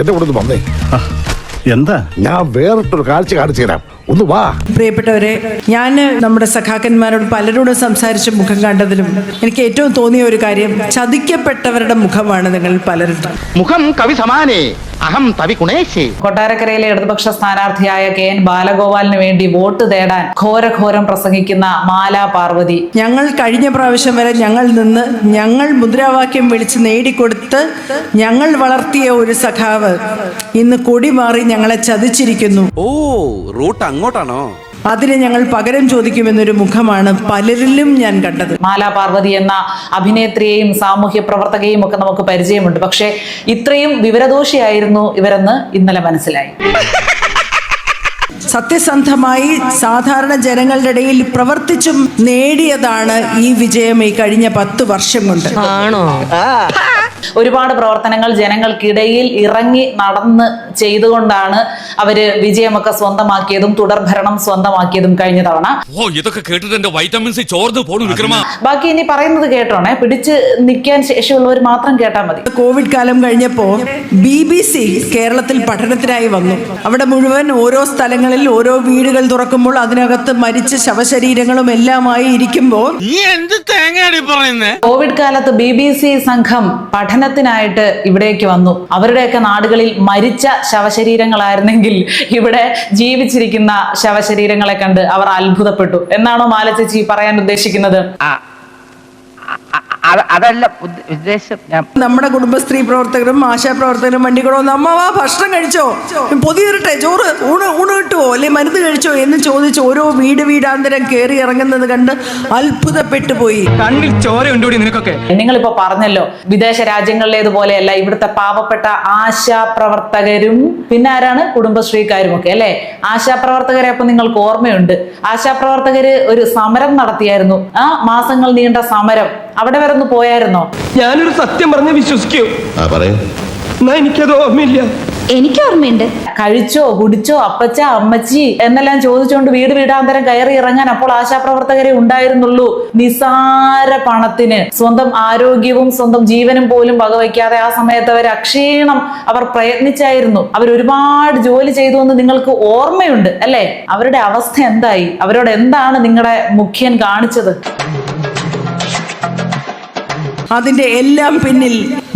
എന്റെ കൂടെ ഒന്ന് വന്നേ. എന്താ? ഞാൻ വേറിട്ടൊരു കാഴ്ച കാണിച്ചു തരാം, ഒന്ന് വാ. പ്രിയപ്പെട്ടവരെ, ഞാൻ നമ്മുടെ സഖാക്കന്മാരോട് പലരോടും സംസാരിച്ച മുഖം കണ്ടതിലും എനിക്ക് ഏറ്റവും തോന്നിയ ഒരു കാര്യം, ചതിക്കപ്പെട്ടവരുടെ മുഖമാണ് നിങ്ങൾ പലരും. മുഖം കവി സമാനേ അഹം തവി ഗുണേശേ. കൊട്ടാരക്കരയിലെ ഇടതുപക്ഷ സ്ഥാനാർത്ഥിയായ KN ബാലഗോപാലിന് വേണ്ടി വോട്ട് തേടാൻ ഘോരഘോരം പ്രസംഗിക്കുന്ന മാലാ പാർവതി. ഞങ്ങൾ കഴിഞ്ഞ പ്രാവശ്യം വരെ ഞങ്ങൾ മുദ്രാവാക്യം വിളിച്ച് നേടിക്കൊടുത്ത് ഞങ്ങൾ വളർത്തിയ ഒരു സഖാവ് ഇന്ന് കൊടി മാറി ഞങ്ങളെ ചതിച്ചിരിക്കുന്നു. ഓ, റൂട്ട് അങ്ങോട്ടാണോ? അതിന് ഞങ്ങൾ പകരം ചോദിക്കുമെന്നൊരു മുഖമാണ് പലരിലും ഞാൻ കണ്ടത്. മാലാ പാർവതി എന്ന അഭിനേത്രിയെയും സാമൂഹ്യ പ്രവർത്തകയും ഒക്കെ നമുക്ക് പരിചയമുണ്ട്. പക്ഷേ ഇത്രയും വിവരദോഷിയായിരുന്നു ഇവരെന്ന് ഇന്നലെ മനസ്സിലായി. സത്യസന്ധമായി സാധാരണ ജനങ്ങളുടെ ഇടയിൽ പ്രവർത്തിച്ചും നേടിയതാണ് ഈ വിജയം ഈ കഴിഞ്ഞ 10 വർഷം കൊണ്ട്. ഒരുപാട് പ്രവർത്തനങ്ങൾ ജനങ്ങൾക്കിടയിൽ ഇറങ്ങി നടന്ന് ചെയ്തുകൊണ്ടാണ് അവര് വിജയമൊക്കെ സ്വന്തമാക്കിയതും തുടർഭരണം സ്വന്തമാക്കിയതും കഴിഞ്ഞ തവണ. ഇതൊക്കെ കേട്ടിട്ട് എന്റെ വൈറ്റമിൻ സി ചോർന്ന് പോണു വിക്രമ. ബാക്കി ഇനി പറയുന്നത് കേട്ടോണേ, പിടിച്ച് നിൽക്കാൻ ശേഷിയുള്ളവർ മാത്രം കേട്ടാൽ മതി. കോവിഡ് കാലം കഴിഞ്ഞപ്പോ BBC കേരളത്തിൽ പഠനത്തിനായി വന്നു. അവിടെ മുഴുവൻ ഓരോ സ്ഥലങ്ങളിൽ ഓരോ വീടുകൾ തുറക്കുമ്പോൾ അതിനകത്ത് മരിച്ച ശവശരീരങ്ങളും എല്ലാമായി ഇരിക്കുമ്പോൾ കോവിഡ് കാലത്ത് BBC സംഘം പഠനത്തിനായിട്ട് ഇവിടേക്ക് വന്നു. അവരുടെയൊക്കെ നാടുകളിൽ മരിച്ച ശവശരീരങ്ങളായിരുന്നെങ്കിൽ ഇവിടെ ജീവിച്ചിരിക്കുന്ന ശവശരീരങ്ങളെ കണ്ട് അവർ അത്ഭുതപ്പെട്ടു എന്നാണോ മാലച്ചേച്ചി പറയാൻ ഉദ്ദേശിക്കുന്നത്? അതല്ല ഉദ്ദേശം. നമ്മുടെ കുടുംബശ്രീ പ്രവർത്തകരും ആശാപ്രവർത്തകരും വണ്ടി കൊണ്ടുവന്ന് അമ്മാവാ ഭക്ഷണം കഴിച്ചോ, പൊതിയിരട്ടെ, ചോറ് ഊണ് കിട്ടുമോ, അല്ലെ മരുന്ന് കഴിച്ചോ എന്ന് ചോദിച്ച് ഓരോ വീടാന്തരം കയറി ഇറങ്ങുന്നത് കണ്ട് അത്ഭുതപ്പെട്ടു പോയി. കണ്ണിൽ ചോരയുണ്ടോടി നിനക്കൊക്കെ? നിങ്ങളിപ്പോ പറഞ്ഞല്ലോ, വിദേശ രാജ്യങ്ങളിലേതുപോലെയല്ല ഇവിടുത്തെ പാവപ്പെട്ട ആശാപ്രവർത്തകരും പിന്നെ ആരാണ് കുടുംബശ്രീക്കാരും ഒക്കെ അല്ലെ. ആശാപ്രവർത്തകരെ അപ്പൊ നിങ്ങൾക്ക് ഓർമ്മയുണ്ട്, ആശാപ്രവർത്തകര് ഒരു സമരം നടത്തിയായിരുന്നു. ആ മാസങ്ങൾ നീണ്ട സമരം, അവിടെ വരെ ഒന്ന് പോയായിരുന്നോ? ഞാനൊരു സത്യം പറഞ്ഞ് വിശ്വസിക്കൂ? എനിക്കത് ഓർമ്മയില്ല. എനിക്ക് ഓർമ്മയുണ്ട്. കഴിച്ചോ കുടിച്ചോ അപ്പച്ച അമ്മച്ചി എന്നെല്ലാം ചോദിച്ചുകൊണ്ട് വീടാന്തരം കയറി ഇറങ്ങാൻ അപ്പോൾ ആശാപ്രവർത്തകരെ ഉണ്ടായിരുന്നുള്ളൂ. നിസാര പണത്തിന് സ്വന്തം ആരോഗ്യവും സ്വന്തം ജീവനും പോലും വകവയ്ക്കാതെ ആ സമയത്ത് അവർ അക്ഷീണം അവർ പ്രയത്നിച്ചായിരുന്നു. അവർ ഒരുപാട് ജോലി ചെയ്തു എന്ന് നിങ്ങൾക്ക് ഓർമ്മയുണ്ട് അല്ലെ? അവരുടെ അവസ്ഥ എന്തായി? അവരോട് എന്താണ് നിങ്ങളുടെ മുഖ്യൻ കാണിച്ചത്? അതിന്റെ എല്ലാം പിന്നിൽ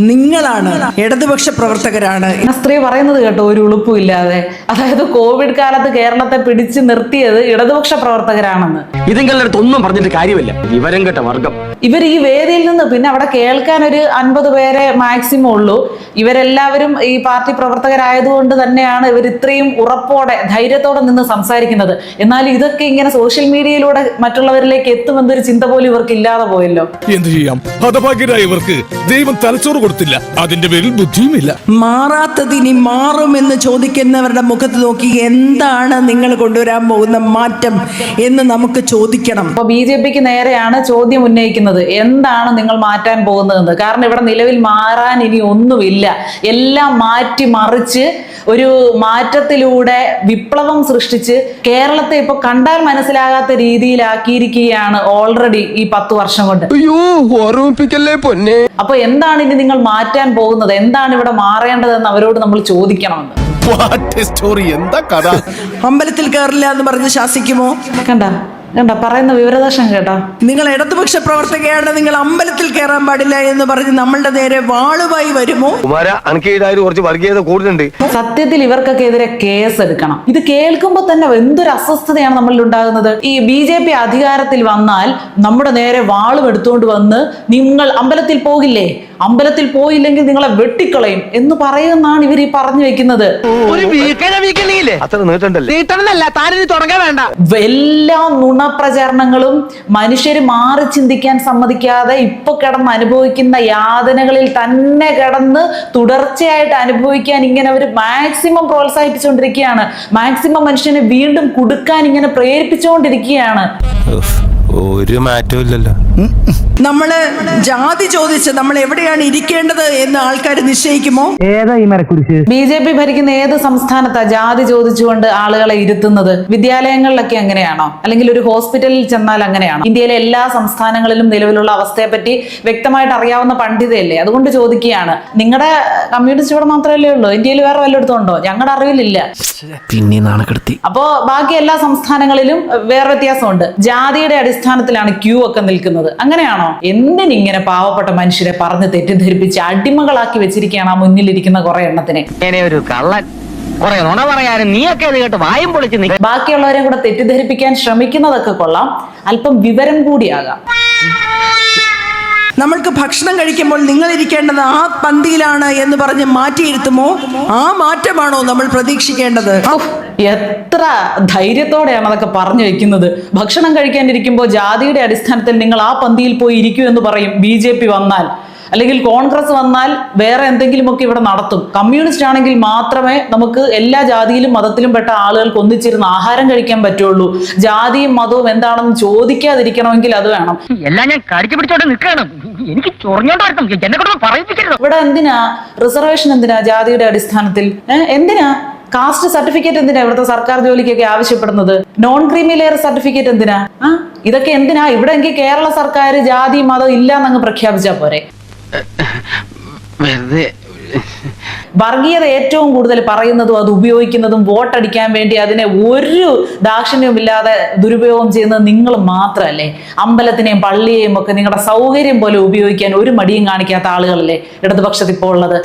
നിങ്ങളാണ്, ഇടതുപക്ഷ പ്രവർത്തകരാണ്. സ്ത്രീ പറയുന്നത് കേട്ടോ ഒരു ഉളുപ്പുമില്ലാതെ. അതായത് കോവിഡ് കാലത്ത് കേരളത്തെ പിടിച്ചു നിർത്തിയത് ഇടതുപക്ഷ പ്രവർത്തകരാണെന്ന്. ഒന്നും പറഞ്ഞിട്ട് കാര്യമില്ല, വിവരം കേട്ട വർഗം. ഇവർ ഈ വേദിയിൽ നിന്ന് പിന്നെ അവിടെ കേൾക്കാൻ ഒരു 50 പേരെ മാക്സിമം ഉള്ളൂ. ഇവരെല്ലാവരും ഈ പാർട്ടി പ്രവർത്തകരായതുകൊണ്ട് തന്നെയാണ് ഇവർ ഇത്രയും ഉറപ്പോടെ ധൈര്യത്തോടെ നിന്ന് സംസാരിക്കുന്നത്. എന്നാൽ ഇതൊക്കെ ഇങ്ങനെ സോഷ്യൽ മീഡിയയിലൂടെ മറ്റുള്ളവരിലേക്ക് എത്തുമെന്നൊരു ചിന്ത പോലും ഇവർക്ക് ഇല്ലാതെ പോയല്ലോ. എന്ത് ചെയ്യാം, ഹതഭാഗ്യരായവർക്ക് ദൈവം തലച്ചോറ് കൊടുത്തില്ല, അതിന്റെ പേരിൽ ബുദ്ധിയുമില്ല. മാറാത്തതിനി മാറുമെന്ന് ചോദിക്കുന്നവരുടെ മുഖത്ത് നോക്കി എന്താണ് നിങ്ങൾ കൊണ്ടുവരാൻ പോകുന്ന മാറ്റം എന്ന് നമുക്ക് ചോദിക്കണം. അപ്പൊ BJPക്ക് നേരെയാണ് ചോദ്യം ഉന്നയിക്കുന്നത്, എന്താണ് നിങ്ങൾ മാറ്റാൻ പോകുന്നതെന്ന്. കാരണം ഇവിടെ നിലവിൽ മാറാൻ ഇനി ഒന്നുമില്ല. എല്ലാം മാറ്റി മറിച്ച് ഒരു മാറ്റത്തിലൂടെ വിപ്ലവം സൃഷ്ടിച്ച് കേരളത്തെ ഇപ്പൊ കണ്ടാൽ മനസ്സിലാകാത്ത രീതിയിലാക്കിയിരിക്കുകയാണ് ഓൾറെഡി ഈ 10 വർഷം കൊണ്ട്. അപ്പൊ എന്താണ് ഇനി നിങ്ങൾ മാറ്റാൻ പോകുന്നത്? എന്താണ് ഇവിടെ മാറേണ്ടതെന്ന് അവരോട് നമ്മൾ ചോദിക്കണമെന്ന്. അമ്പലത്തിൽ കയറില്ല എന്ന് പറഞ്ഞ് ശാസിക്കുമോ? കണ്ട പറയുന്ന വിവരദോഷം കേട്ടോ. നിങ്ങൾ ഇടതുപക്ഷ പ്രവർത്തകയാണ്, നിങ്ങൾ അമ്പലത്തിൽ കയറാൻ പാടില്ല എന്ന് പറഞ്ഞ് നമ്മളുടെ നേരെ വാളുമായി വരുമോ? സത്യത്തിൽ ഇവർക്കൊക്കെ എതിരെ കേസ് എടുക്കണം. ഇത് കേൾക്കുമ്പോ തന്നെ എന്തൊരു അസ്വസ്ഥതയാണ് നമ്മളിൽ ഉണ്ടാകുന്നത്. ഈ BJP അധികാരത്തിൽ വന്നാൽ നമ്മുടെ നേരെ വാളും എടുത്തുകൊണ്ട് വന്ന് നിങ്ങൾ അമ്പലത്തിൽ പോകില്ലേ, അമ്പലത്തിൽ പോയില്ലെങ്കിൽ നിങ്ങളെ വെട്ടിക്കളയും എന്ന് പറയുന്നതാണ് ഇവർ ഈ പറഞ്ഞു വെക്കുന്നത്. എല്ലാ നുണപ്രചരണങ്ങളും മനുഷ്യര് മാറി ചിന്തിക്കാൻ സമ്മതിക്കാതെ ഇപ്പൊ കിടന്ന് അനുഭവിക്കുന്ന യാതനകളിൽ തന്നെ കിടന്ന് തുടർച്ചയായിട്ട് അനുഭവിക്കാൻ ഇങ്ങനെ അവർ മാക്സിമം പ്രോത്സാഹിപ്പിച്ചുകൊണ്ടിരിക്കുകയാണ്. മാക്സിമം മനുഷ്യനെ വീണ്ടും കുടുക്കാൻ ഇങ്ങനെ പ്രേരിപ്പിച്ചുകൊണ്ടിരിക്കുകയാണ്. ഒരു മാറ്റവും ഇല്ലല്ലോ. നമ്മള് ജാതി ചോദിച്ച് നമ്മൾ എവിടെയാണ് ഇരിക്കേണ്ടത് എന്ന് ആൾക്കാർ നിശ്ചയിക്കുമോ? BJP ഭരിക്കുന്ന ഏത് സംസ്ഥാനത്താ ജാതി ചോദിച്ചുകൊണ്ട് ആളുകളെ ഇരുത്തുന്നത്? വിദ്യാലയങ്ങളിലൊക്കെ അങ്ങനെയാണോ? അല്ലെങ്കിൽ ഒരു ഹോസ്പിറ്റലിൽ ചെന്നാൽ അങ്ങനെയാണോ? ഇന്ത്യയിലെ എല്ലാ സംസ്ഥാനങ്ങളിലും നിലവിലുള്ള അവസ്ഥയെപ്പറ്റി വ്യക്തമായിട്ട് അറിയാവുന്ന പണ്ഡിതയല്ലേ? അതുകൊണ്ട് ചോദിക്കുകയാണ്. നിങ്ങളുടെ കമ്മ്യൂണിസ്റ്റ് ഇവിടെ മാത്രമല്ലേ ഉള്ളൂ? ഇന്ത്യയിൽ വേറെ വല്ലയിടത്തും ഉണ്ടോ? ഞങ്ങളുടെ അറിവിലില്ല. പിന്നെ നാണക്കെടുത്തി. അപ്പോ ബാക്കി എല്ലാ സംസ്ഥാനങ്ങളിലും വേറെ വ്യത്യാസമുണ്ട്. ജാതിയുടെ അടിസ്ഥാനത്തിലാണ് ക്യൂ ഒക്കെ നിൽക്കുന്നത്. അങ്ങനെയാണോ? എന്തിനിങ്ങനെ പാവപ്പെട്ട മനുഷ്യരെ പറഞ്ഞ് തെറ്റിദ്ധരിപ്പിച്ച് അടിമകളാക്കി വെച്ചിരിക്കുകയാണ് ആ മുന്നിലിരിക്കുന്ന കുറെ എണ്ണത്തിനെ. ഒരു കള്ളൻ കുറെ നുണ പറയാനും നീയൊക്കെ ഇത് കേട്ട് വായും പൊളിച്ച് ബാക്കിയുള്ളവരെ കൂടെ തെറ്റിദ്ധരിപ്പിക്കാൻ ശ്രമിക്കുന്നതൊക്കെ കൊള്ളാം, അല്പം വിവരം കൂടിയാകാം. നമ്മൾക്ക് ഭക്ഷണം കഴിക്കുമ്പോൾ നിങ്ങൾ ഇരിക്കേണ്ടത് ആ പന്തിയിലാണ് എന്ന് പറഞ്ഞ് മാറ്റിയിരുത്തുമോ? ആ മാറ്റമാണോ നമ്മൾ പ്രതീക്ഷിക്കേണ്ടത്? എത്ര ധൈര്യത്തോടെയാണ് അതൊക്കെ പറഞ്ഞു വെക്കുന്നത്. ഭക്ഷണം കഴിക്കാനിരിക്കുമ്പോൾ ജാതിയുടെ അടിസ്ഥാനത്തിൽ നിങ്ങൾ ആ പന്തിയിൽ പോയി ഇരിക്കൂ എന്ന് പറയും BJP വന്നാൽ. അല്ലെങ്കിൽ കോൺഗ്രസ് വന്നാൽ വേറെ എന്തെങ്കിലുമൊക്കെ ഇവിടെ നടത്തും. കമ്മ്യൂണിസ്റ്റ് ആണെങ്കിൽ മാത്രമേ നമുക്ക് എല്ലാ ജാതിയിലും മതത്തിലും പെട്ട ആളുകൾക്ക് ഒന്നിച്ചിരുന്ന് ആഹാരം കഴിക്കാൻ പറ്റുള്ളൂ. ജാതിയും മതവും എന്താണെന്ന് ചോദിക്കാതിരിക്കണമെങ്കിൽ അത് വേണം. എല്ലാം ഞാൻ കടിച്ചു പിടിച്ചോണ്ട് നിൽക്കണം. എനിക്ക് ചൊറിഞ്ഞോണ്ട് എന്നെ കൊണ്ട് പറയിപ്പിക്കരുത്. ഇവിടെ എന്തിനാ റിസർവേഷൻ? എന്തിനാ ജാതിയുടെ അടിസ്ഥാനത്തിൽ? എന്തിനാ കാസ്റ്റ് സർട്ടിഫിക്കറ്റ്? എന്തിനാ ഇവിടുത്തെ സർക്കാർ ജോലിക്കൊക്കെ ആവശ്യപ്പെടുന്നത്? നോൺ ക്രീമി ലെയർ സർട്ടിഫിക്കറ്റ് എന്തിനാ? ഇതൊക്കെ എന്തിനാ? ഇവിടെ എങ്കിൽ കേരള സർക്കാർ ജാതി മതം ഇല്ല എന്നങ്ങ് പ്രഖ്യാപിച്ചാ പോരെ? വർഗീയത ഏറ്റവും കൂടുതൽ പറയുന്നതും അത് ഉപയോഗിക്കുന്നതും വോട്ടടിക്കാൻ വേണ്ടി അതിനെ ഒരു ദാക്ഷിണ്യവുമില്ലാതെ ദുരുപയോഗം ചെയ്യുന്നത് നിങ്ങൾ മാത്രമല്ലേ? അമ്പലത്തിനെയും പള്ളിയെയും ഒക്കെ നിങ്ങളുടെ സൗകര്യം പോലെ ഉപയോഗിക്കാൻ ഒരു മടിയും കാണിക്കാത്ത ആളുകളല്ലേ ഇടതുപക്ഷത്തിൽ ഇപ്പോൾ ഉള്ളത്?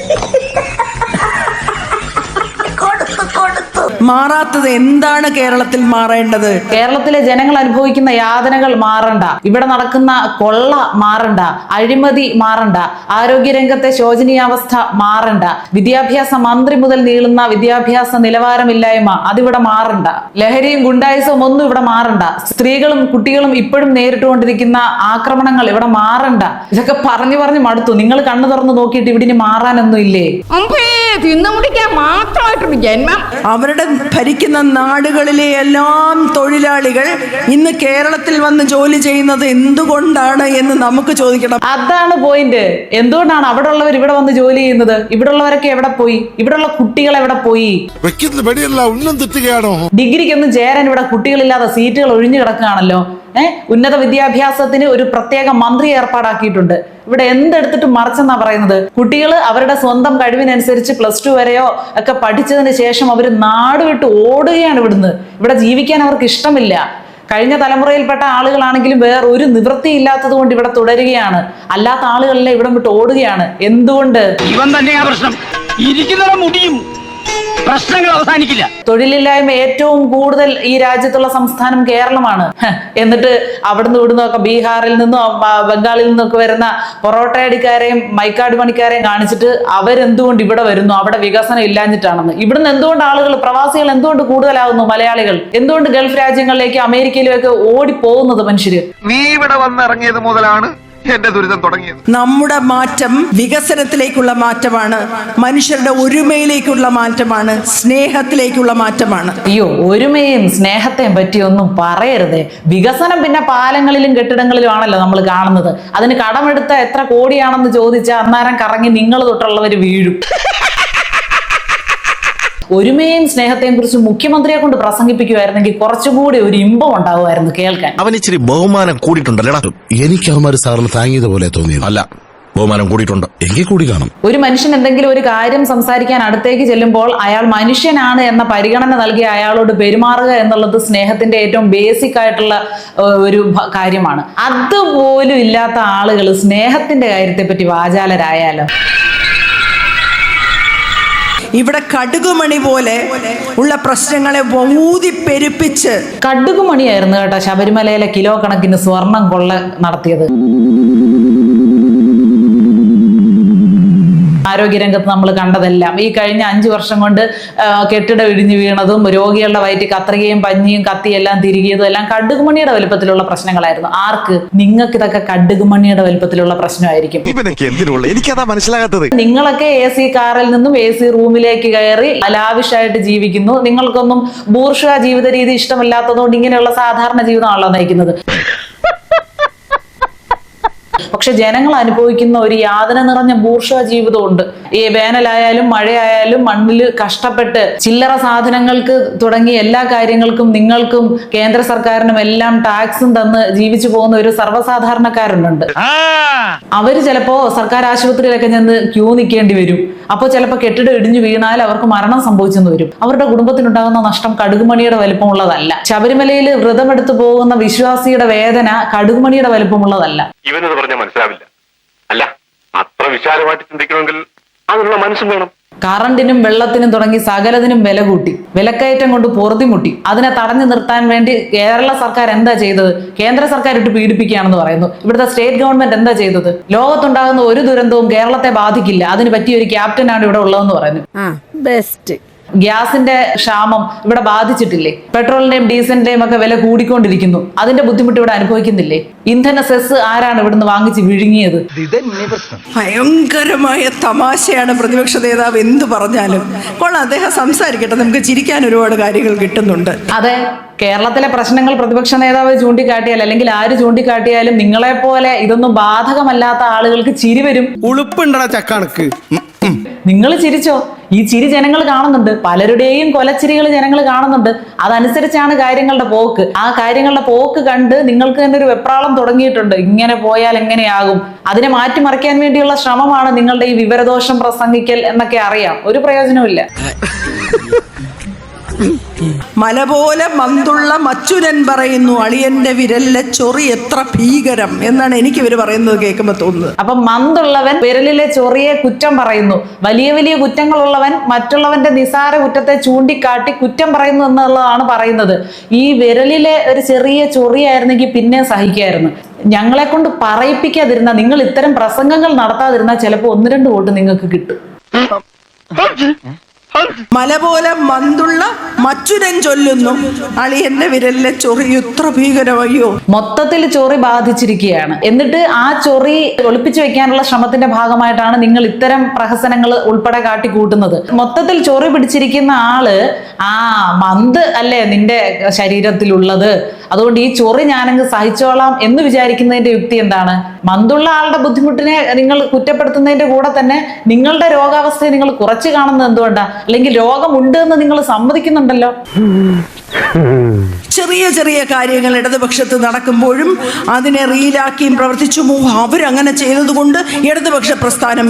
മാറാത്തത് എന്താണ്? കേരളത്തിൽ മാറേണ്ടത്? കേരളത്തിലെ ജനങ്ങൾ അനുഭവിക്കുന്ന യാതനകൾ മാറണ്ട, ഇവിടെ നടക്കുന്ന കൊള്ള മാറണ്ട, അഴിമതി മാറണ്ട, ആരോഗ്യരംഗത്തെ ശോചനീയാവസ്ഥ മാറണ്ട, വിദ്യാഭ്യാസ മന്ത്രി മുതൽ നീളുന്ന വിദ്യാഭ്യാസ നിലവാരമില്ലായ്മ അതിവിടെ മാറണ്ട, ലഹരിയും ഗുണ്ടായുസവും ഒന്നും ഇവിടെ മാറണ്ട, സ്ത്രീകളും കുട്ടികളും ഇപ്പോഴും നേരിട്ടുകൊണ്ടിരിക്കുന്ന ആക്രമണങ്ങൾ ഇവിടെ മാറണ്ട. ഇതൊക്കെ പറഞ്ഞു പറഞ്ഞു മടുത്തു. നിങ്ങൾ കണ്ണു തുറന്ന് നോക്കിയിട്ട് ഇവിടെ മാറാനൊന്നും ഇല്ലേ? അവരുടെ ഭരിക്കുന്ന നാടുകളിലെ എല്ലാം തൊഴിലാളികൾ ഇന്ന് കേരളത്തിൽ വന്ന് ജോലി ചെയ്യുന്നത് എന്തുകൊണ്ടാണ് എന്ന് നമുക്ക് ചോദിക്കണം. അതാണ് പോയിന്റ്. എന്തുകൊണ്ടാണ് അവിടെ ഉള്ളവർ ഇവിടെ വന്ന് ജോലി ചെയ്യുന്നത്? ഇവിടെ ഉള്ളവരൊക്കെ എവിടെ പോയി? ഇവിടെയുള്ള കുട്ടികൾ എവിടെ പോയി? ഡിഗ്രിക്കൊന്നും ചേരാൻ ഇവിടെ കുട്ടികളില്ലാതെ സീറ്റുകൾ ഒഴിഞ്ഞു കിടക്കുകയാണല്ലോ. ഉന്നത വിദ്യാഭ്യാസത്തിന് ഒരു പ്രത്യേക മന്ത്രി ഏർപ്പാടാക്കിയിട്ടുണ്ട്. ഇവിടെ എന്തെടുത്തിട്ട് മറിച്ചെന്നാ പറയുന്നത്. കുട്ടികൾ അവരുടെ സ്വന്തം കഴിവിനനുസരിച്ച് +2 വരെയോ ഒക്കെ പഠിച്ചതിന് ശേഷം അവർ നാട് വിട്ട് ഓടുകയാണ് ഇവിടുന്ന്. ഇവിടെ ജീവിക്കാൻ അവർക്ക് ഇഷ്ടമില്ല. കഴിഞ്ഞ തലമുറയിൽപ്പെട്ട ആളുകളാണെങ്കിലും വേറെ ഒരു നിവൃത്തിയില്ലാത്തത് കൊണ്ട് ഇവിടെ തുടരുകയാണ്. അല്ലാത്ത ആളുകളെല്ലാം ഇവിടെ വിട്ട് ഓടുകയാണ്. എന്തുകൊണ്ട്? ഇവൻ തന്നെയാ പ്രശ്നം. ഇരിക്കുന്നവരെ മുടിയും പ്രശ്നങ്ങൾ അവസാനിക്കില്ല. തൊഴിലില്ലായ്മ ഏറ്റവും കൂടുതൽ ഈ രാജ്യത്തുള്ള സംസ്ഥാനം കേരളമാണ്. എന്നിട്ട് അവിടുന്ന് ഇവിടുന്നൊക്കെ ബീഹാറിൽ നിന്നും ബംഗാളിൽ നിന്നൊക്കെ വരുന്ന പൊറോട്ടയടിക്കാരെയും മൈക്കാട് പണിക്കാരെയും കാണിച്ചിട്ട് അവരെന്തുകൊണ്ട് ഇവിടെ വരുന്നു? അവിടെ വികസനം ഇല്ലാഞ്ഞിട്ടാണെന്ന്. ഇവിടുന്ന് എന്തുകൊണ്ട് ആളുകൾ, പ്രവാസികൾ എന്തുകൊണ്ട് കൂടുതലാകുന്നു? മലയാളികൾ എന്തുകൊണ്ട് ഗൾഫ് രാജ്യങ്ങളിലേക്ക് അമേരിക്കയിലേക്ക് ഓടിപ്പോകുന്നത്? മനുഷ്യര് നീ ഇവിടെ വന്നിറങ്ങിയത് മുതലാണ് എന്റെ ദുരിതം തുടങ്ങിയത്. നമ്മുടെ മാറ്റം വികസനത്തിലേക്കുള്ള മാറ്റമാണ്, മനുഷ്യരുടെ ഒരുമയിലേക്കുള്ള മാറ്റമാണ്, സ്നേഹത്തിലേക്കുള്ള മാറ്റമാണ്. അയ്യോ, ഒരുമയും സ്നേഹത്തെയും പറ്റിയൊന്നും പറയരുതേ. വികസനം പിന്നെ പാലങ്ങളിലും കെട്ടിടങ്ങളിലും ആണല്ലോ നമ്മൾ കാണുന്നത്. അതിന് കടമെടുത്ത എത്ര കോടിയാണെന്ന് ചോദിച്ചാൽ അന്നേരം കറങ്ങി നിങ്ങൾ തൊട്ടുള്ളവർ വീഴും. ഒരുമയും സ്നേഹത്തെയും കുറിച്ച് മുഖ്യമന്ത്രിയെ കൊണ്ട് പ്രസംഗിപ്പിക്കുമായിരുന്നെങ്കിൽ കുറച്ചുകൂടി ഒരു ഇമ്പം ഉണ്ടാവുമായിരുന്നു കേൾക്കാൻ. അവൻ ഇച്ചിരി ബഹുമാനം കൂടിയിട്ടുണ്ടല്ലോ. എനിക്ക് അവന്മാര് സാറിന് താങ്ങിയത് പോലെ തോന്നിയത് അല്ല, ബഹുമാനം കൂടിയിട്ടുണ്ട്. എങ്കിൽ കൂടി കാണും. ഒരു മനുഷ്യൻ എന്തെങ്കിലും ഒരു കാര്യം സംസാരിക്കാൻ അടുത്തേക്ക് ചെല്ലുമ്പോൾ അയാൾ മനുഷ്യനാണ് എന്ന പരിഗണന നൽകി അയാളോട് പെരുമാറുക എന്നുള്ളത് സ്നേഹത്തിന്റെ ഏറ്റവും ബേസിക് ആയിട്ടുള്ള ഒരു കാര്യമാണ്. അതുപോലും ഇല്ലാത്ത ആളുകൾ സ്നേഹത്തിന്റെ കാര്യത്തെ പറ്റി വാചാലരായാലോ. ഇവിടെ കടുകുമണി പോലെ ഉള്ള പ്രശ്നങ്ങളെ ഊതിപ്പെരുപ്പിച്ച്. കടുകുമണിയായിരുന്നു കേട്ടോ ശബരിമലയിലെ കിലോ കണക്കിന് സ്വർണം കൊള്ള നടത്തിയത്. ആരോഗ്യരംഗത്ത് നമ്മൾ കണ്ടതെല്ലാം ഈ കഴിഞ്ഞ 5 വർഷം കൊണ്ട് കെട്ടിടം ഇടിഞ്ഞു വീണതും രോഗികളുടെ വയറ്റിൽ കത്രികയും പഞ്ഞിയും കത്തിയെല്ലാം തിരികിയതും എല്ലാം കടുകുമണിയുടെ വലുപ്പത്തിലുള്ള പ്രശ്നങ്ങളായിരുന്നു. ആർക്ക്? നിങ്ങൾക്ക് ഇതൊക്കെ കടുകുമണിയുടെ വലുപ്പത്തിലുള്ള പ്രശ്നമായിരിക്കും. എനിക്കതാ മനസ്സിലാകാത്തത്. നിങ്ങളൊക്കെ AC കാറിൽ നിന്നും AC റൂമിലേക്ക് കയറി ലാവിഷായിട്ട് ജീവിക്കുന്നു. നിങ്ങൾക്കൊന്നും ബൂർഷ്വാ ജീവിത രീതി ഇഷ്ടമില്ലാത്തതുകൊണ്ട് ഇങ്ങനെയുള്ള സാധാരണ ജീവിതമാണല്ലോ നയിക്കുന്നത്. പക്ഷെ ജനങ്ങൾ അനുഭവിക്കുന്ന ഒരു യാതന നിറഞ്ഞ ബൂർഷ്വാ ജീവിതമുണ്ട്. ഈ വേനലായാലും മഴയായാലും മണ്ണിൽ കഷ്ടപ്പെട്ട് ചില്ലറ സാധനങ്ങൾക്ക് തുടങ്ങി എല്ലാ കാര്യങ്ങൾക്കും നിങ്ങൾക്കും കേന്ദ്ര സർക്കാരിനും എല്ലാം ടാക്സും തന്ന് ജീവിച്ചു പോകുന്ന ഒരു സർവ്വസാധാരണക്കാരുണ്ട്. അവര് ചിലപ്പോ സർക്കാർ ആശുപത്രിയിലൊക്കെ ചെന്ന് ക്യൂ നിൽക്കേണ്ടി വരും. അപ്പോൾ ചിലപ്പോൾ കെട്ടിടം ഇടിഞ്ഞു വീണാൽ അവർക്ക് മരണം സംഭവിച്ചെന്ന് വരും. അവരുടെ കുടുംബത്തിനുണ്ടാകുന്ന നഷ്ടം കടുകുമണിയുടെ വലിപ്പമുള്ളതല്ല. ശബരിമലയിൽ വ്രതമെടുത്തു പോകുന്ന വിശ്വാസിയുടെ വേദന കടുകുമണിയുടെ വലിപ്പമുള്ളതല്ല. ഇവനത് പറഞ്ഞാൽ മനസ്സിലാവില്ല. അല്ല, അത്ര വിശാലമായിട്ട് ചിന്തിക്കണമെങ്കിൽ അതിനുള്ള മനസ്സും വേണം. കറണ്ടിനും വെള്ളത്തിനും തുടങ്ങി സകലതിനും വില കൂട്ടി, വിലക്കയറ്റം കൊണ്ട് പൊറുതിമുട്ടി. അതിനെ തടഞ്ഞു നിർത്താൻ വേണ്ടി കേരള സർക്കാർ എന്താ ചെയ്തത്? കേന്ദ്ര സർക്കാർ ഇട്ട് പീഡിപ്പിക്കുകയാണെന്ന് പറയുന്നു. ഇവിടുത്തെ സ്റ്റേറ്റ് ഗവൺമെന്റ് എന്താ ചെയ്തത്? ലോകത്തുണ്ടാകുന്ന ഒരു ദുരന്തവും കേരളത്തെ ബാധിക്കില്ല, അതിന് പറ്റിയ ഒരു ക്യാപ്റ്റനാണ് ഇവിടെ ഉള്ളതെന്ന് പറയുന്നു. ബെസ്റ്റ്. ഗ്യാസിന്റെ ക്ഷാമം ഇവിടെ ബാധിച്ചിട്ടില്ലേ? പെട്രോളിന്റെയും ഡീസലിന്റെയും ഒക്കെ വില കൂടിക്കൊണ്ടിരിക്കുന്നു. അതിന്റെ ബുദ്ധിമുട്ട് ഇവിടെ അനുഭവിക്കുന്നില്ലേ? ഇന്ധന സെസ് ആരാണ് ഇവിടുന്ന് വാങ്ങിച്ച് വിഴുങ്ങിയത്? ഭയങ്കരമായ തമാശയാണ് പ്രതിപക്ഷ നേതാവ് എന്ത് പറഞ്ഞാലും. കൊള്ളാം, അദ്ദേഹം സംസാരിക്കട്ടെ, നമുക്ക് ചിരിക്കാൻ ഒരുപാട് കാര്യങ്ങൾ കിട്ടുന്നുണ്ട്. അതെ, കേരളത്തിലെ പ്രശ്നങ്ങൾ പ്രതിപക്ഷ നേതാവ് ചൂണ്ടിക്കാട്ടിയാൽ അല്ലെങ്കിൽ ആര് ചൂണ്ടിക്കാട്ടിയാലും നിങ്ങളെ പോലെ ഇതൊന്നും ബാധകമല്ലാത്ത ആളുകൾക്ക് ചിരി വരും. ഉളുപ്പുണ്ടടാ ചക്കാണക്ക്. നിങ്ങൾ ചിരിച്ചോ? ഈ ചിരി ജനങ്ങൾ കാണുന്നുണ്ട്. പലരുടെയും കൊലച്ചിരികൾ ജനങ്ങൾ കാണുന്നുണ്ട്. അതനുസരിച്ചാണ് കാര്യങ്ങളുടെ പോക്ക്. ആ കാര്യങ്ങളുടെ പോക്ക് കണ്ട് നിങ്ങൾക്ക് തന്നെ ഒരു വെപ്രാളം തുടങ്ങിയിട്ടുണ്ട്. ഇങ്ങനെ പോയാൽ എങ്ങനെയാകും? അതിനെ മാറ്റിമറിക്കാൻ വേണ്ടിയുള്ള ശ്രമമാണ് നിങ്ങളുടെ ഈ വിവരദോഷം പ്രസംഗിക്കൽ എന്നൊക്കെ അറിയാം. ഒരു പ്രയോജനമില്ല. മല പോലെ മന്തുള്ള മച്ചുരൻ പറയുന്നു അളിയന്റെ വിരലിലെ ചൊറി എത്ര ഭീകരം എന്നാണ് എനിക്ക് ഇവര് പറയുന്നത് കേൾക്കുമ്പോ തോന്നുന്നത്. അപ്പൊ മന്തുള്ളവൻ വിരലിലെ ചൊറിയെ കുറ്റം പറയുന്നു. വലിയ വലിയ കുറ്റങ്ങളുള്ളവൻ മറ്റുള്ളവന്റെ നിസാര കുറ്റത്തെ ചൂണ്ടിക്കാട്ടി കുറ്റം പറയുന്നു എന്നുള്ളതാണ് പറയുന്നത്. ഈ വിരലിലെ ഒരു ചെറിയ ചൊറിയായിരുന്നെങ്കിൽ പിന്നെ സഹിക്കായിരുന്നു. ഞങ്ങളെ കൊണ്ട് പറയിപ്പിക്കാതിരുന്ന, നിങ്ങൾ ഇത്തരം പ്രസംഗങ്ങൾ നടത്താതിരുന്നാൽ ചിലപ്പോൾ 1-2 വോട്ട് നിങ്ങൾക്ക് കിട്ടും. മല പോലെ മന്തുള്ള മച്ചുരൻ ചൊല്ലുന്നു അളിയന്റെ വിരലിലെ ചൊറി എത്ര ഭീകരമയ്യോ. മൊത്തത്തിൽ ചൊറി ബാധിച്ചിരിക്കുകയാണ്. എന്നിട്ട് ആ ചൊറി ഒളിപ്പിച്ചു വെക്കാനുള്ള ശ്രമത്തിന്റെ ഭാഗമായിട്ടാണ് നിങ്ങൾ ഇത്തരം പ്രഹസനങ്ങൾ ഉൾപ്പെടെ കാട്ടിക്കൂട്ടുന്നത്. മൊത്തത്തിൽ ചൊറി പിടിച്ചിരിക്കുന്ന ആള് മന്ത് അല്ലേ നിന്റെ ശരീരത്തിലുള്ളത്, അതുകൊണ്ട് ഈ ചൊറി ഞാനങ്ങ് സഹിച്ചോളാം എന്ന് വിചാരിക്കുന്നതിന്റെ യുക്തി എന്താണ്? മന്തുള്ള ആളുടെ ബുദ്ധിമുട്ടിനെ നിങ്ങൾ കുറ്റപ്പെടുത്തുന്നതിന്റെ കൂടെ തന്നെ നിങ്ങളുടെ രോഗാവസ്ഥയെ നിങ്ങൾ കുറച്ച് കാണുന്നത് എന്തുകൊണ്ടാ? അല്ലെങ്കിൽ രോഗമുണ്ട് എന്ന് നിങ്ങൾ സമ്മതിക്കുന്നുണ്ടല്ലോ. ചെറിയ ചെറിയ കാര്യങ്ങൾ ഇടതുപക്ഷത്ത് നടക്കുമ്പോഴും അതിനെ റീലാക്കിയും പ്രവർത്തിച്ചു അവരങ്ങനെ ചെയ്തതുകൊണ്ട് ഇടതുപക്ഷ പ്രസ്ഥാനം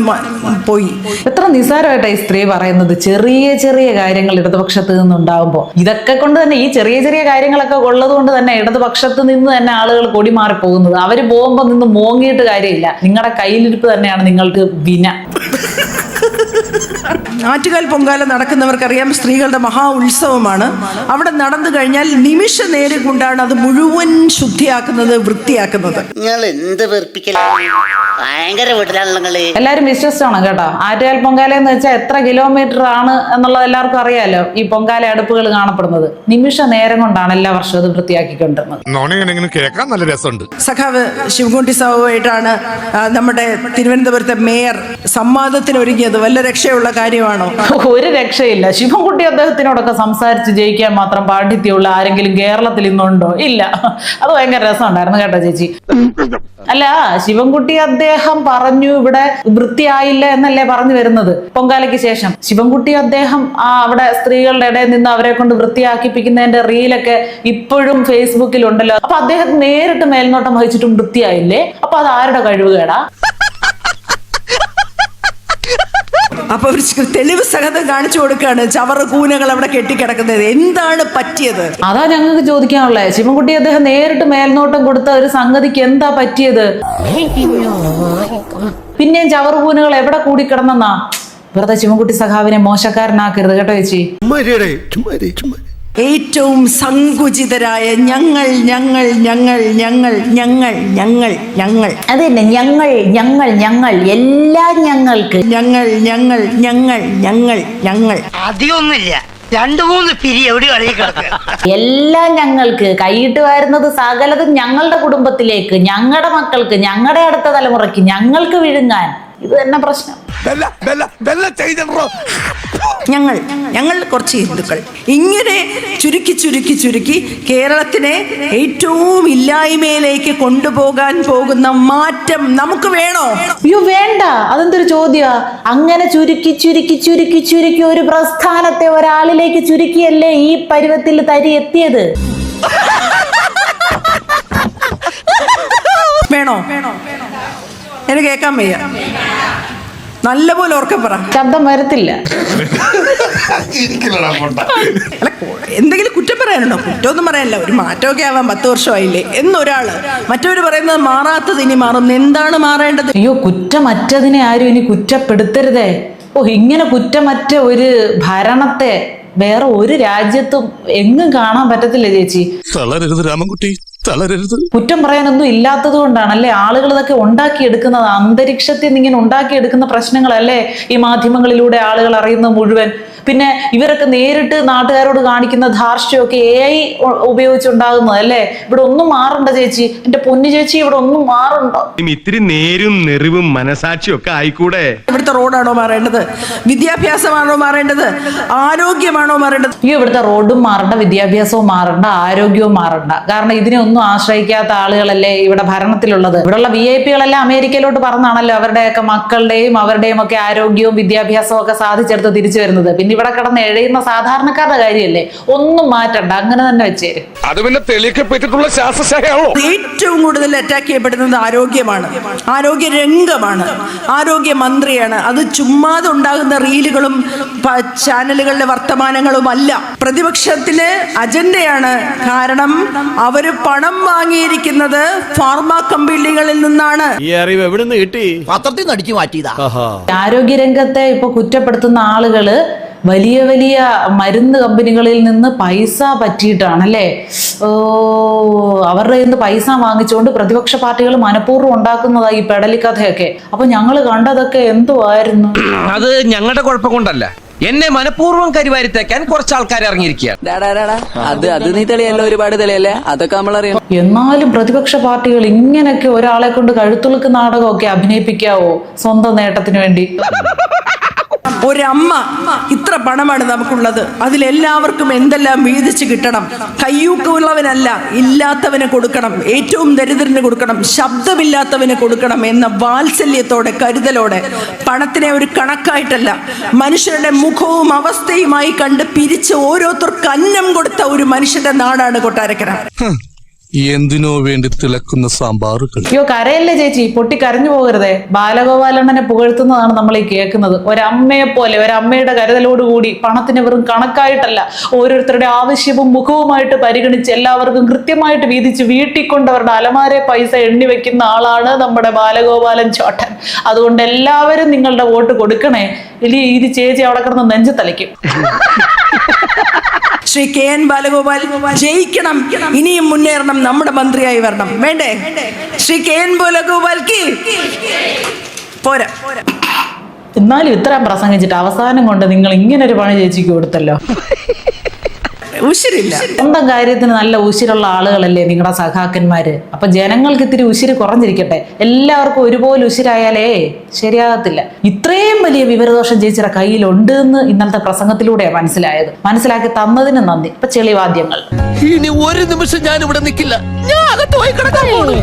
പോയി. എത്ര നിസ്സാരമായിട്ടാണ് ഈ സ്ത്രീ പറയുന്നത്. ചെറിയ ചെറിയ കാര്യങ്ങൾ ഇടതുപക്ഷത്ത് നിന്നുണ്ടാകുമ്പോൾ ഇതൊക്കെ കൊണ്ട് തന്നെ, ഈ ചെറിയ ചെറിയ കാര്യങ്ങളൊക്കെ ഉള്ളത് കൊണ്ട് തന്നെ ഇടതുപക്ഷത്ത് നിന്ന് തന്നെ ആളുകൾ കൊടിമാറി പോകുന്നത്. അവര് പോകുമ്പോൾ നിന്ന് മോങ്ങിയിട്ട് കാര്യമില്ല. നിങ്ങളുടെ കയ്യിലിരിപ്പ് തന്നെയാണ് നിങ്ങൾക്ക് വിന. ആറ്റുകാൽ പൊങ്കാല നടക്കുന്നവർക്കറിയാം, സ്ത്രീകളുടെ മഹാ ഉത്സവമാണ്. അവിടെ നടന്നു കഴിഞ്ഞാൽ നിമിഷ നേരം കൊണ്ടാണ് അത് മുഴുവൻ ശുദ്ധിയാക്കുന്നത്, വൃത്തിയാക്കുന്നത്. എല്ലാരും വിശ്വസിച്ചോണം കേട്ടോ. ആറ്റുകാൽ പൊങ്കാല എന്ന് വെച്ചാൽ എത്ര കിലോമീറ്റർ ആണ് എന്നുള്ളത് എല്ലാവർക്കും അറിയാലോ. ഈ പൊങ്കാല അടുപ്പുകൾ കാണപ്പെടുന്നത് നിമിഷ നേരം കൊണ്ടാണ് എല്ലാ വർഷവും അത് വൃത്തിയാക്കിക്കൊണ്ടിരുന്നത്. കേൾക്കാൻ നല്ല രസമുണ്ട്. സഖാവ് ശിവൻകുട്ടി സാവുമായിട്ടാണ് നമ്മുടെ തിരുവനന്തപുരത്തെ മേയർ സംവാദത്തിന് ഒരുങ്ങിയത്. വല്ല രക്ഷയുള്ള കാര്യമാണോ? ഒരു രക്ഷയില്ല. ശിവൻകുട്ടി അദ്ദേഹത്തിനോടൊക്കെ സംസാരിച്ച് ജയിക്കാൻ മാത്രം പാണ്ഡിത്യമുള്ള ആരെങ്കിലും കേരളത്തിൽ ഇന്നുണ്ടോ? ഇല്ല. അത് ഭയങ്കര രസമുണ്ടായിരുന്നു കേട്ടോ ചേച്ചി. അല്ല, ശിവൻകുട്ടി അദ്ദേഹം പറഞ്ഞു ഇവിടെ വൃത്തിയായില്ല എന്നല്ലേ പറഞ്ഞു വരുന്നത് പൊങ്കാലയ്ക്ക് ശേഷം. ശിവൻകുട്ടി അദ്ദേഹം അവിടെ സ്ത്രീകളുടെ ഇടയിൽ നിന്ന് അവരെ കൊണ്ട് വൃത്തിയാക്കിപ്പിക്കുന്നതിന്റെ റീലൊക്കെ ഇപ്പോഴും ഫേസ്ബുക്കിൽ ഉണ്ടല്ലോ. അപ്പൊ അദ്ദേഹം നേരിട്ട് മേൽനോട്ടം വഹിച്ചിട്ടും വൃത്തിയായില്ലേ? അപ്പൊ അത് ആരുടെ കഴിവുകേടാ? അപ്പൊ തെളിവ് സഹിതം കാണിച്ചു കൊടുക്കാണ് ചവറ് കൂനകൾ അവിടെ കെട്ടിക്കിടക്കുന്നത്. എന്താണ് പറ്റിയത്? അതാ ഞങ്ങൾക്ക് ചോദിക്കാനുള്ളത്. ശിവൻകുട്ടി അദ്ദേഹം നേരിട്ട് മേൽനോട്ടം കൊടുത്ത ഒരു സംഗതിക്ക് എന്താ പറ്റിയത്? പിന്നെയും ചവറ് കൂനുകൾ എവിടെ കൂടിക്കിടന്നെന്നാ? വെറുതെ ശിവൻകുട്ടി സഖാവിനെ മോശക്കാരനാക്കരുത് കേട്ടോ ചേച്ചി. ഏറ്റവും സങ്കുചിതരായ ഞങ്ങൾ ഞങ്ങൾ ഞങ്ങൾ ഞങ്ങൾ ഞങ്ങൾ ഞങ്ങൾ ഞങ്ങൾ അത് തന്നെ ഞങ്ങൾ ഞങ്ങൾ ഞങ്ങൾ എല്ലാം ഞങ്ങൾക്ക് ഞങ്ങൾ ഞങ്ങൾ ഞങ്ങൾ ഞങ്ങൾ ഞങ്ങൾ അധികമൊന്നുമില്ല, 2-3 പിരി എവിടെ എല്ലാം ഞങ്ങൾക്ക്. കൈയിട്ട് വരുന്നത് സകലതും ഞങ്ങളുടെ കുടുംബത്തിലേക്ക്, ഞങ്ങളുടെ മക്കൾക്ക്, ഞങ്ങളുടെ അടുത്ത തലമുറയ്ക്ക്, ഞങ്ങൾക്ക് വിഴുങ്ങാൻ. ഇത് തന്നെ പ്രശ്നം. ഞങ്ങൾ കുറച്ച് ഹിന്ദുക്കൾ ഇങ്ങനെ ചുരുക്കി കേരളത്തിനെ ഏറ്റവും ഇല്ലായ്മയിലേക്ക് കൊണ്ടുപോകാൻ പോകുന്ന മാറ്റം നമുക്ക് വേണോ? അയ്യോ വേണ്ട, അതെന്തൊരു ചോദ്യ? അങ്ങനെ ചുരുക്കി ഒരു പ്രസ്ഥാനത്തെ ഒരാളിലേക്ക് ചുരുക്കിയല്ലേ ഈ പരുവത്തിൽ തരി എത്തിയത്. വേണോ? എനിക്ക് കേൾക്കാൻ വയ്യ, നല്ലപോലെ ഓർക്ക പറ. ശബ്ദം വരത്തില്ല. അല്ല, എന്തെങ്കിലും കുറ്റം പറയാനുണ്ടോ? കുറ്റമൊന്നും പറയാനില്ല. ഒരു മാറ്റമൊക്കെ ആവാൻ 10 വർഷമായില്ലേ എന്നൊരാള്, മറ്റവര് പറയുന്നത് മാറാത്തത് ഇനി മാറും. എന്താണ് മാറേണ്ടത്? അയ്യോ, കുറ്റമറ്റതിനെ ആരും ഇനി കുറ്റപ്പെടുത്തരുതേ. ഇങ്ങനെ കുറ്റമറ്റ ഒരു ഭരണത്തെ വേറെ ഒരു രാജ്യത്തും എങ്ങും കാണാൻ പറ്റത്തില്ല ചേച്ചി. തളരരുത് രാമൻകുട്ടി, തളരരുത്. കുറ്റം പറയാനൊന്നും ഇല്ലാത്തത് കൊണ്ടാണല്ലേ ആളുകൾ ഇതൊക്കെ ഉണ്ടാക്കിയെടുക്കുന്നത്. അന്തരീക്ഷത്തിൽ നിന്ന് ഇങ്ങനെ ഉണ്ടാക്കിയെടുക്കുന്ന പ്രശ്നങ്ങളല്ലേ ഈ മാധ്യമങ്ങളിലൂടെ ആളുകൾ അറിയുന്നത് മുഴുവൻ. പിന്നെ ഇവരൊക്കെ നേരിട്ട് നാട്ടുകാരോട് കാണിക്കുന്ന ധാർഷ്ട്യമൊക്കെ AI ഉപയോഗിച്ചുണ്ടാകുന്നത് അല്ലേ. ഇവിടെ ഒന്നും മാറണ്ട ചേച്ചി, എന്റെ പൊന്നു ചേച്ചി, ഇവിടെ ഒന്നും മാറണ്ട. ഇത്തിരി നേരും നെറിവും മനസാക്ഷിയും ഒക്കെ ആയിക്കൂടെ? ഇവിടുത്തെ റോഡാണോ മാറേണ്ടത്? വിദ്യാഭ്യാസമാണോ മാറേണ്ടത്? ആരോഗ്യമാണോ മാറേണ്ടത്? ഇവിടുത്തെ റോഡും മാറണ്ട, വിദ്യാഭ്യാസവും മാറണ്ട, ആരോഗ്യവും മാറണ്ട. കാരണം ഇതിനൊന്നും ആശ്രയിക്കാത്ത ആളുകളല്ലേ ഇവിടെ ഭരണത്തിലുള്ളത്. ഇവിടെയുള്ള VIP-കളെല്ലാം അമേരിക്കയിലോട്ട് പറന്നാണല്ലോ അവരുടെയൊക്കെ മക്കളുടെയും അവരുടെയും ഒക്കെ ആരോഗ്യവും വിദ്യാഭ്യാസവും ഒക്കെ സാധിച്ചെടുത്ത് തിരിച്ചു വരുന്നത്. പിന്നെ ഇവിടെ കിടന്ന് എഴയുന്ന സാധാരണക്കാരുടെ കാര്യമല്ലേ. ഒന്നും മാറ്റണ്ട, അങ്ങനെ തന്നെ വെച്ചേര്. അത് പിന്നെ തെളിയിക്കപ്പെട്ടിട്ടുള്ള ശാസ്ത്രശാഖയാണോ? ഏറ്റവും കൂടുതൽ അറ്റാക്ക് ചെയ്യപ്പെടുന്നത് ആരോഗ്യമാണ്, ആരോഗ്യ രംഗമാണ്, ആരോഗ്യ മന്ത്രിയാണ്. അത് ചുമ്മാതെ ഉണ്ടാകുന്ന റീലുകളും ചാനലുകളിലെ വർത്തമാനങ്ങളും അല്ല, പ്രതിപക്ഷത്തിന് അജണ്ടയാണ്. കാരണം അവര് പണം വാങ്ങിയിരിക്കുന്നത് ഫാർമ കമ്പനികളിൽ നിന്നാണ്. ഈ അറിവ് എവിടെ നിന്ന് കിട്ടി? പത്രത്തിൽ നിന്ന് അടിച്ചു മാറ്റിയതാ. ആരോഗ്യരംഗത്തെ ഇപ്പൊ കുറ്റപ്പെടുത്തുന്ന ആളുകള് വലിയ വലിയ മരുന്ന് കമ്പനികളിൽ നിന്ന് പൈസ പറ്റിയിട്ടാണല്ലേ. അവരുടെ നിന്ന് പൈസ വാങ്ങിച്ചുകൊണ്ട് പ്രതിപക്ഷ പാർട്ടികൾ മനഃപൂർവ്വം ഉണ്ടാക്കുന്നതായി ഈ പെടലിക്കഥയൊക്കെ. അപ്പൊ ഞങ്ങൾ കണ്ടതൊക്കെ എന്തുവായിരുന്നു? അത് ഞങ്ങളുടെ കുഴപ്പം കൊണ്ടല്ല, എന്നെ മനഃപൂർവ്വം കരിവാരിത്തേക്കാൻ കുറച്ച് ആൾക്കാർ ഇറങ്ങിയിരിക്കുകയാണ്. അത് നീ തെളിയല്ലോ, ഒരുപാട് തെളിയല്ലേ, അതൊക്കെ നമ്മളറിയാം. എന്നാലും പ്രതിപക്ഷ പാർട്ടികൾ ഇങ്ങനെയൊക്കെ ഒരാളെ കൊണ്ട് കഴുത്തുളുക്ക് നാടകമൊക്കെ അഭിനയിപ്പിക്കാവോ സ്വന്തം നേട്ടത്തിന് വേണ്ടി? ഒരമ്മ, ഇത്ര പണമാണ് നമുക്കുള്ളത്, അതിലെല്ലാവർക്കും എന്തെല്ലാം വീതിച്ച് കിട്ടണം. കയ്യൂക്കുള്ളവനല്ല, ഇല്ലാത്തവന് കൊടുക്കണം, ഏറ്റവും ദരിദ്രന് കൊടുക്കണം, ശബ്ദമില്ലാത്തവന് കൊടുക്കണം എന്ന വാത്സല്യത്തോടെ കരുതലോടെ, പണത്തിനെ ഒരു കണക്കായിട്ടല്ല മനുഷ്യരുടെ മുഖവും അവസ്ഥയുമായി കണ്ട് പിരിച്ച് ഓരോരുത്തർക്ക് അന്നം കൊടുത്ത ഒരു മനുഷ്യന്റെ നാടാണ് കൊട്ടാരക്കര. എന്തിനോ വേണ്ടി തിളക്കുന്ന സാമ്പാറുകൾ. അയ്യോ കരയല്ലേ ചേച്ചി, പൊട്ടി കരഞ്ഞു പോകരുതേ. ബാലഗോപാലണ്ണനെ പുകഴ്ത്തുന്നതാണ് നമ്മൾ ഈ കേൾക്കുന്നത്. ഒരമ്മയെ പോലെ, ഒരമ്മയുടെ കരുതലോടുകൂടി, പണത്തിന് വെറും കണക്കായിട്ടല്ല, ഓരോരുത്തരുടെ ആവശ്യവും മുഖവുമായിട്ട് പരിഗണിച്ച് എല്ലാവർക്കും കൃത്യമായിട്ട് വീതിച്ച് വീട്ടിൽ കൊണ്ടവരുടെ അലമാരെ പൈസ എണ്ണി വെക്കുന്ന ആളാണ് നമ്മുടെ ബാലഗോപാലൻ ചോട്ടൻ. അതുകൊണ്ട് എല്ലാവരും നിങ്ങളുടെ വോട്ട് കൊടുക്കണേ, ഇനി ഇത് ചേച്ചി അവിടെ കിടന്ന് നെഞ്ചു തലയ്ക്കും. ശ്രീ KN ബാലഗോപാൽ ജയിക്കണം, ഇനിയും മുന്നേറണം, നമ്മുടെ മന്ത്രിയായി വരണം. വേണ്ടേ? ശ്രീ KN ബാലഗോപാൽക്ക് പോരാ. എന്നാലും ഇത്രയും പ്രസംഗിച്ചിട്ട് അവസാനം കൊണ്ട് നിങ്ങൾ ഇങ്ങനെ ഒരു പണി ചേച്ചിക്ക് കൊടുത്തല്ലോ. ഉശിരില്ല. സ്വന്തം കാര്യത്തിന് നല്ല ഉശിരുള്ള ആളുകളല്ലേ നിങ്ങളുടെ സഖാക്കന്മാര്. അപ്പൊ ജനങ്ങൾക്ക് ഇത്തിരി ഉശിര് കുറഞ്ഞിരിക്കട്ടെ. എല്ലാവർക്കും ഒരുപോലെ ഉശിരായാലേ ശരിയാകത്തില്ല. ഇത്രയും വലിയ വിവരദോഷം ചേച്ചിയുടെ കയ്യിലുണ്ട് എന്ന് ഇന്നലത്തെ പ്രസംഗത്തിലൂടെയാണ് മനസ്സിലായത്. മനസ്സിലാക്കി തന്നതിന് നന്ദി. ഇപ്പൊ ചെളിവാദ്യങ്ങൾ. ഇനി ഒരു നിമിഷം ഞാൻ ഇവിടെ നിൽക്കില്ല, ഞാൻ അകത്ത് പോയി കിടക്കാൻ പോകുന്നു.